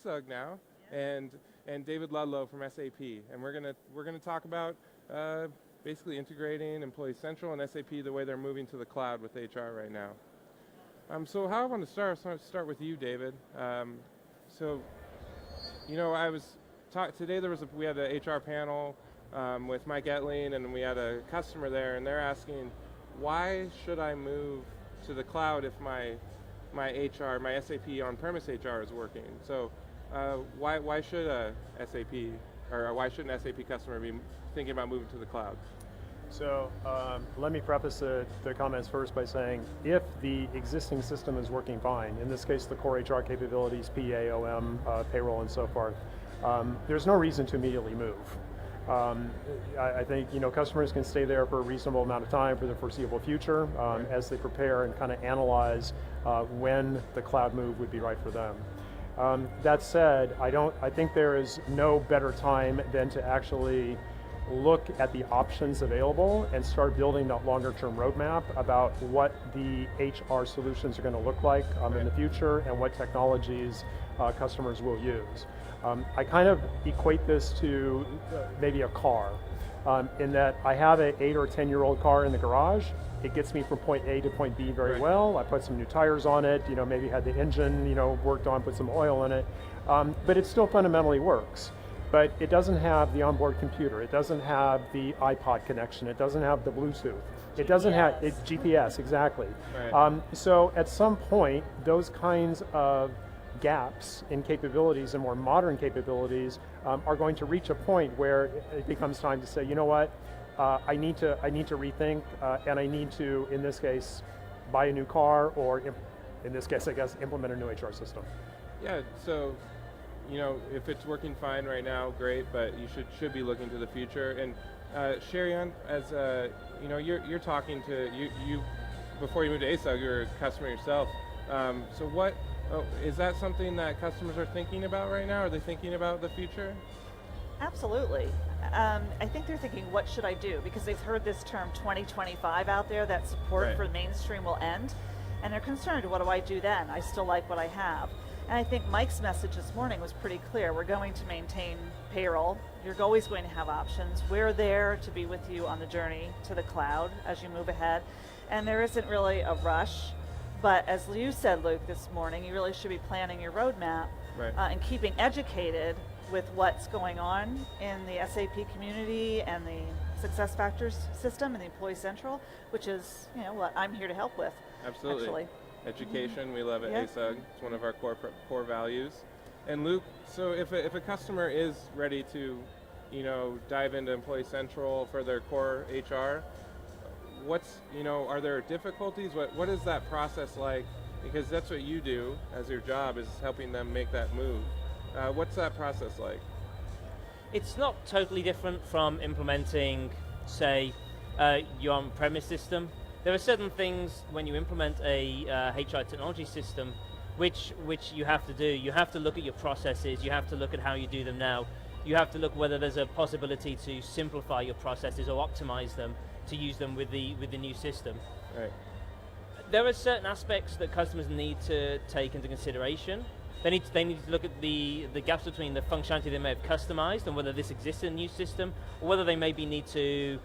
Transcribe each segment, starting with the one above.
ASUG now, and David Ludlow from SAP, and we're gonna talk about basically integrating Employee Central and SAP the way they're moving to the cloud with HR right now. So how I want to start with you, David. So, you know, today we had an HR panel with Mike Etling, and we had a customer there, and they're asking, why should I move to the cloud if my SAP on-premise HR is working? So why should a SAP, or why shouldn't an SAP customer be thinking about moving to the cloud? So let me preface the comments first by saying, if the existing system is working fine, in this case the core HR capabilities, PA, OM, payroll, and so forth, there's no reason to immediately move. I think customers can stay there for a reasonable amount of time for the foreseeable future as they prepare and kind of analyze when the cloud move would be right for them. That said, I think there is no better time than to actually look at the options available and start building that longer term roadmap about what the HR solutions are going to look like in the future and what technologies customers will use. I kind of equate this to maybe a car, in that I have an 8 or 10-year-old car in the garage. It gets me from point A to point B very well. I put some new tires on it, maybe had the engine worked on, put some oil in it, but it still fundamentally works. But it doesn't have the onboard computer. It doesn't have the iPod connection. It doesn't have the Bluetooth. It doesn't have GPS, exactly. Right. So at some point, those kinds of gaps in capabilities and more modern capabilities are going to reach a point where it becomes time to say, you know what, I need to rethink, and I need to, in this case, buy a new car, or in this case, I guess, implement a new HR system. Yeah. So, if it's working fine right now, great, but you should be looking to the future. And Sherryanne, as you're talking to you before you moved to ASUG, you're a customer yourself. So is that something that customers are thinking about right now? Are they thinking about the future? Absolutely. I think they're thinking, what should I do? Because they've heard this term 2025 out there, that support for mainstream will end, and they're concerned, what do I do then? I still like what I have. And I think Mike's message this morning was pretty clear. We're going to maintain payroll. You're always going to have options. We're there to be with you on the journey to the cloud as you move ahead. And there isn't really a rush, but as you said, Luke, this morning, you really should be planning your roadmap and keeping educated with what's going on in the SAP community and the SuccessFactors system and the Employee Central, which is what I'm here to help with. Absolutely. Actually. Education, we love it. ASUG. It's one of our core values. And Luke, so if a customer is ready to, dive into Employee Central for their core HR, are there difficulties? What is that process like? Because that's what you do as your job, is helping them make that move. What's that process like? It's not totally different from implementing, say, your on-premise system. There are certain things when you implement a HR technology system which you have to do. You have to look at your processes, you have to look at how you do them now, you have to look whether there's a possibility to simplify your processes or optimize them to use them with the new system. Right. There are certain aspects that customers need to take into consideration. They need to look at the gaps between the functionality they may have customized and whether this exists in a new system, or whether they maybe need to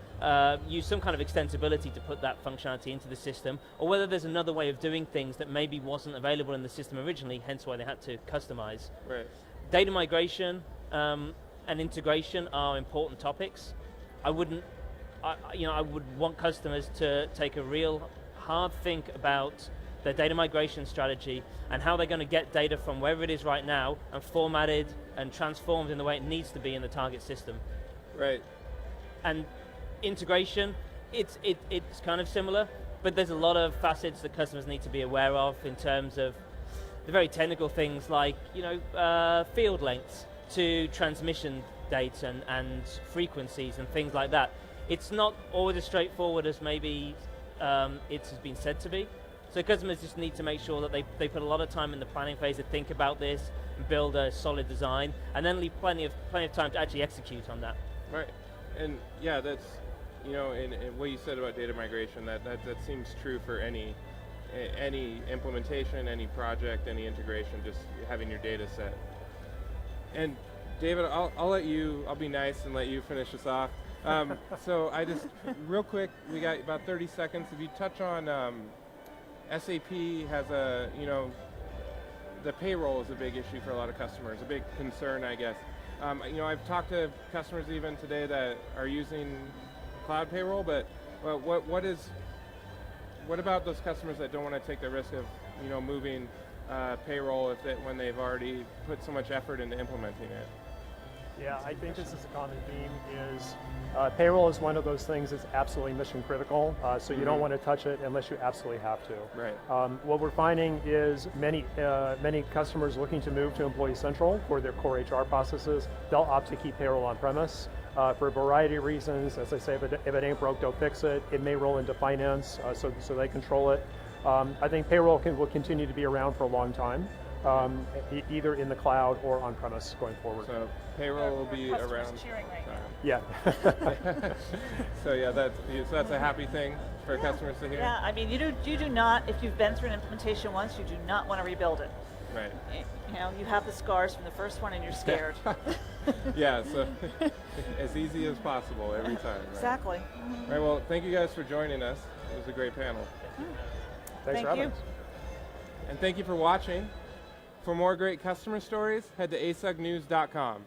use some kind of extensibility to put that functionality into the system, or whether there's another way of doing things that maybe wasn't available in the system originally, hence why they had to customize. Right. Data migration and integration are important topics. I would want customers to take a real hard think about their data migration strategy and how they're going to get data from wherever it is right now and formatted and transformed in the way it needs to be in the target system. Right. And integration, it's kind of similar, but there's a lot of facets that customers need to be aware of in terms of the very technical things like field lengths to transmission dates and frequencies and things like that. It's not always as straightforward as maybe it has been said to be. So customers just need to make sure that they put a lot of time in the planning phase to think about this and build a solid design, and then leave plenty of time to actually execute on that. Right. And yeah, that's and what you said about data migration, that seems true for any implementation, any project, any integration, just having your data set. And David, I'll let you. I'll be nice and let you finish us off. So I just real quick, we got about 30 seconds. If you touch on SAP has a the payroll is a big issue for a lot of customers, a big concern, I guess. I've talked to customers even today that are using cloud payroll, but what about those customers that don't want to take the risk of moving payroll when they've already put so much effort into implementing it? Yeah, I think this is a common theme, is payroll is one of those things that's absolutely mission critical, so you don't want to touch it unless you absolutely have to. Right. What we're finding is many customers looking to move to Employee Central for their core HR processes, they'll opt to keep payroll on premise for a variety of reasons. As I say, if it ain't broke, don't fix it. It may roll into finance, so they control it. I think payroll will continue to be around for a long time. Either in the cloud or on premise going forward. So payroll will be around. Cheering right now. Yeah. So yeah, that's a happy thing for customers to hear. Yeah, I mean, you do not, if you've been through an implementation once, you do not want to rebuild it. Right. You have the scars from the first one and you're scared. Yeah, so as easy as possible every time. Right? Exactly. All right, well, thank you guys for joining us. It was a great panel. Thanks for having us. And thank you for watching. For more great customer stories, head to asugnews.com.